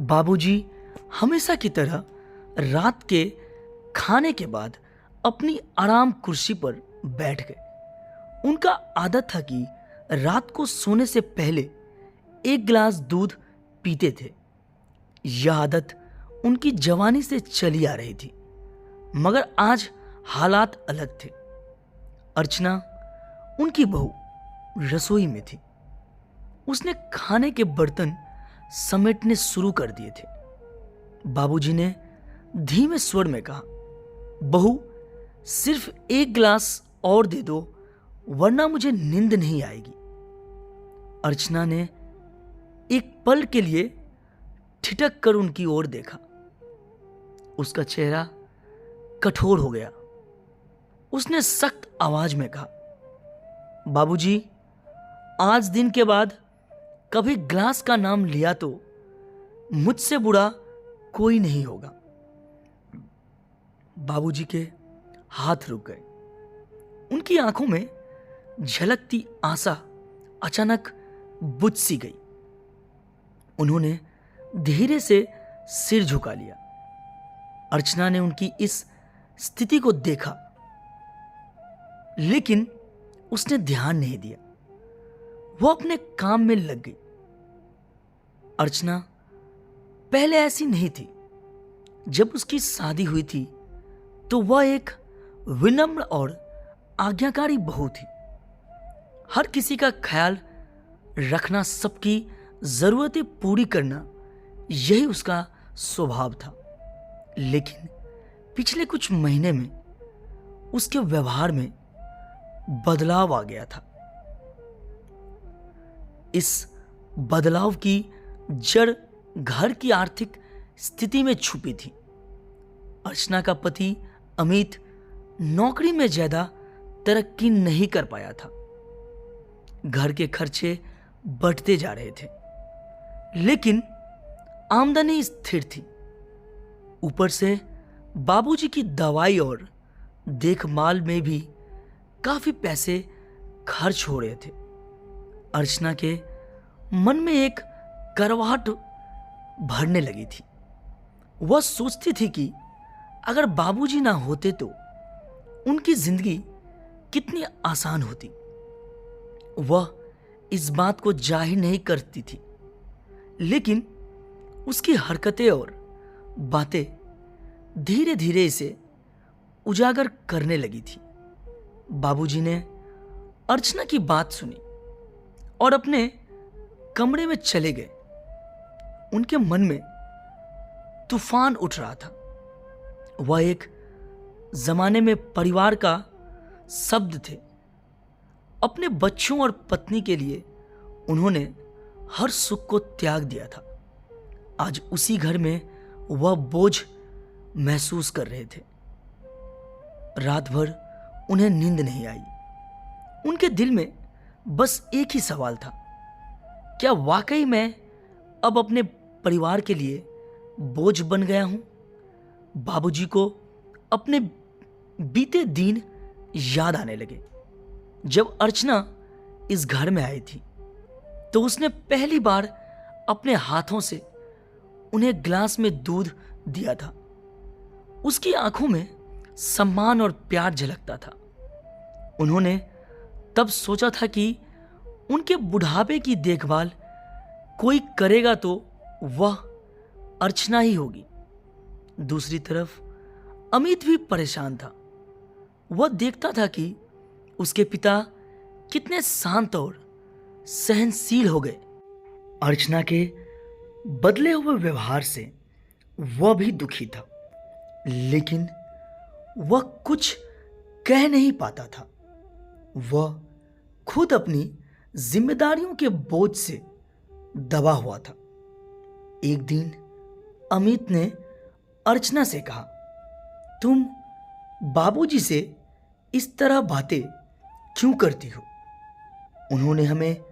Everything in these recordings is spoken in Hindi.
बाबूजी हमेशा की तरह रात के खाने के बाद अपनी आराम कुर्सी पर बैठ गए। उनका आदत था कि रात को सोने से पहले एक गिलास दूध पीते थे। यह आदत उनकी जवानी से चली आ रही थी, मगर आज हालात अलग थे। अर्चना, उनकी बहू, रसोई में थी। उसने खाने के बर्तन समेटने शुरू कर दिए थे। बाबूजी ने धीमे स्वर में कहा, बहू, सिर्फ एक गिलास और दे दो, वरना मुझे नींद नहीं आएगी। अर्चना ने एक पल के लिए ठिठक कर उनकी ओर देखा। उसका चेहरा कठोर हो गया। उसने सख्त आवाज में कहा, बाबूजी, आज दिन के बाद कभी ग्लास का नाम लिया तो मुझसे बुरा कोई नहीं होगा। बाबूजी के हाथ रुक गए। उनकी आंखों में झलकती आशा अचानक बुझ सी गई। उन्होंने धीरे से सिर झुका लिया। अर्चना ने उनकी इस स्थिति को देखा, लेकिन उसने ध्यान नहीं दिया। वो अपने काम में लग गई। अर्चना पहले ऐसी नहीं थी। जब उसकी शादी हुई थी तो वह एक विनम्र और आज्ञाकारी बहू थी। हर किसी का ख्याल रखना, सबकी जरूरतें पूरी करना, यही उसका स्वभाव था। लेकिन पिछले कुछ महीने में उसके व्यवहार में बदलाव आ गया था। इस बदलाव की जड़ घर की आर्थिक स्थिति में छुपी थी। अर्चना का पति अमित नौकरी में ज्यादा तरक्की नहीं कर पाया था। घर के खर्चे बढ़ते जा रहे थे, लेकिन आमदनी स्थिर थी। ऊपर से बाबूजी की दवाई और देखभाल में भी काफी पैसे खर्च हो रहे थे। अर्चना के मन में एक करवाहट भरने लगी थी। वह सोचती थी कि अगर बाबूजी ना होते तो उनकी जिंदगी कितनी आसान होती। वह इस बात को जाहिर नहीं करती थी, लेकिन उसकी हरकतें और बातें धीरे धीरे इसे उजागर करने लगी थी। बाबूजी ने अर्चना की बात सुनी और अपने कमरे में चले गए। उनके मन में तूफान उठ रहा था। वह एक जमाने में परिवार का शब्द थे। अपने बच्चों और पत्नी के लिए उन्होंने हर सुख को त्याग दिया था। आज उसी घर में वह बोझ महसूस कर रहे थे। रात भर उन्हें नींद नहीं आई। उनके दिल में बस एक ही सवाल था, क्या वाकई मैं अब अपने परिवार के लिए बोझ बन गया हूं? बाबूजी को अपने बीते दिन याद आने लगे। जब अर्चना इस घर में आई थी तो उसने पहली बार अपने हाथों से उन्हें ग्लास में दूध दिया था। उसकी आंखों में सम्मान और प्यार झलकता था। उन्होंने तब सोचा था कि उनके बुढ़ापे की देखभाल कोई करेगा तो वह अर्चना ही होगी। दूसरी तरफ अमित भी परेशान था। वह देखता था कि उसके पिता कितने शांत और सहनशील हो गए। अर्चना के बदले हुए व्यवहार से वह भी दुखी था, लेकिन वह कुछ कह नहीं पाता था। वह खुद अपनी जिम्मेदारियों के बोझ से दबा हुआ था। एक दिन अमित ने अर्चना से कहा, तुम बाबूजी से इस तरह बातें क्यों करती हो? उन्होंने हमें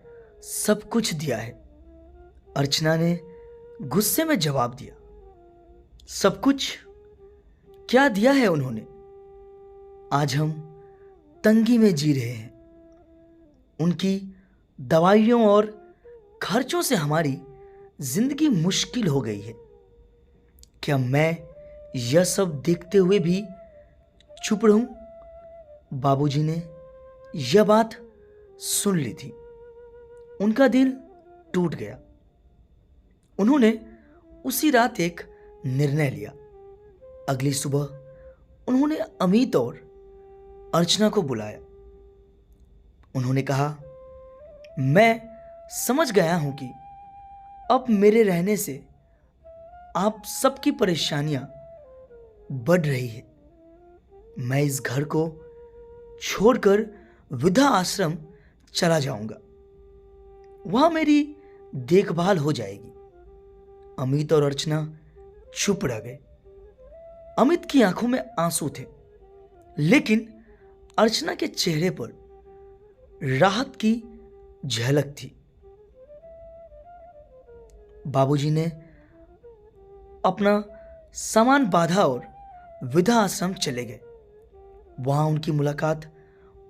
सब कुछ दिया है। अर्चना ने गुस्से में जवाब दिया, सब कुछ? क्या दिया है उन्होंने? आज हम तंगी में जी रहे हैं। उनकी दवाइयों और खर्चों से हमारी जिंदगी मुश्किल हो गई है। क्या मैं यह सब देखते हुए भी चुप रहूं? बाबूजी ने यह बात सुन ली थी। उनका दिल टूट गया। उन्होंने उसी रात एक निर्णय लिया। अगली सुबह उन्होंने अमित और अर्चना को बुलाया। उन्होंने कहा, मैं समझ गया हूं कि अब मेरे रहने से आप सबकी परेशानियां बढ़ रही है। मैं इस घर को छोड़कर वृद्धा आश्रम चला जाऊंगा। वहां मेरी देखभाल हो जाएगी। अमित और अर्चना चुप रह गए। अमित की आंखों में आंसू थे, लेकिन अर्चना के चेहरे पर राहत की झलक थी। बाबूजी ने अपना सामान बांधा और वृद्धा आश्रम चले गए। वहां उनकी मुलाकात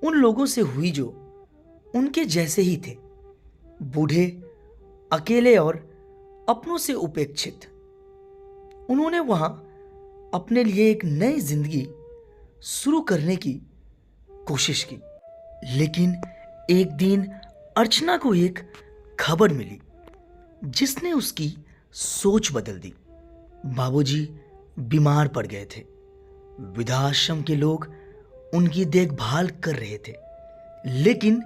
उन लोगों से हुई जो उनके जैसे ही थे, बूढ़े, अकेले और अपनों से उपेक्षित। उन्होंने वहां अपने लिए एक नई जिंदगी शुरू करने की कोशिश की। लेकिन एक दिन अर्चना को एक खबर मिली जिसने उसकी सोच बदल दी। बाबूजी बीमार पड़ गए थे। वृद्धाश्रम के लोग उनकी देखभाल कर रहे थे, लेकिन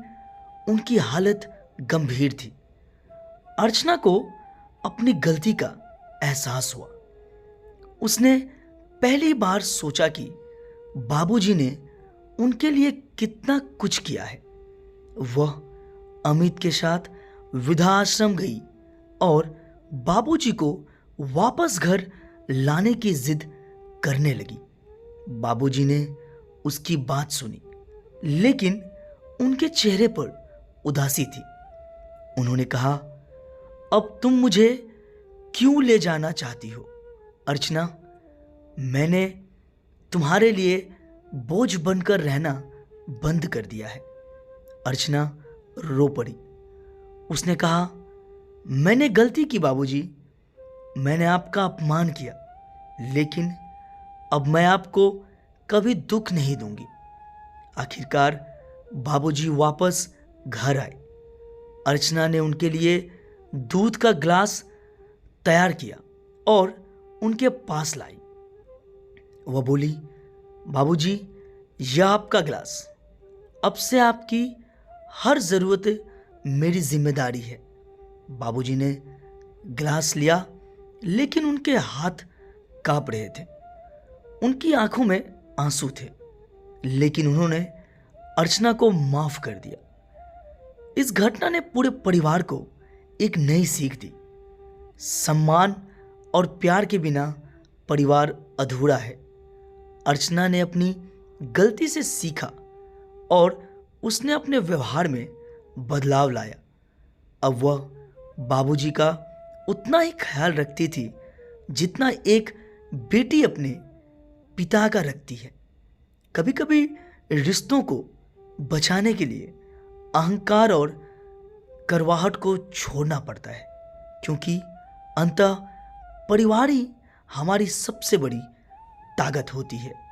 उनकी हालत गंभीर थी। अर्चना को अपनी गलती का एहसास हुआ। उसने पहली बार सोचा कि बाबूजी ने उनके लिए कितना कुछ किया है। वह अमित के साथ वृद्धाश्रम गई और बाबूजी को वापस घर लाने की जिद करने लगी। बाबूजी ने उसकी बात सुनी, लेकिन उनके चेहरे पर उदासी थी। उन्होंने कहा, अब तुम मुझे क्यों ले जाना चाहती हो अर्चना? मैंने तुम्हारे लिए बोझ बनकर रहना बंद कर दिया है। अर्चना रो पड़ी। उसने कहा, मैंने गलती की बाबूजी, मैंने आपका अपमान किया, लेकिन अब मैं आपको कभी दुख नहीं दूंगी। आखिरकार बाबूजी वापस घर आए। अर्चना ने उनके लिए दूध का ग्लास तैयार किया और उनके पास लाई। वह बोली, बाबूजी, यह आपका ग्लास। अब से आपकी हर जरूरत मेरी जिम्मेदारी है। बाबूजी ने ग्लास लिया, लेकिन उनके हाथ कांप रहे थे। उनकी आंखों में आंसू थे, लेकिन उन्होंने अर्चना को माफ कर दिया। इस घटना ने पूरे परिवार को एक नई सीख दी। सम्मान और प्यार के बिना परिवार अधूरा है। अर्चना ने अपनी गलती से सीखा और उसने अपने व्यवहार में बदलाव लाया। अब वह बाबूजी का उतना ही ख्याल रखती थी जितना एक बेटी अपने पिता का रखती है। कभी कभी रिश्तों को बचाने के लिए अहंकार और करवाहट को छोड़ना पड़ता है, क्योंकि अंततः परिवार ही हमारी सबसे बड़ी ताकत होती है।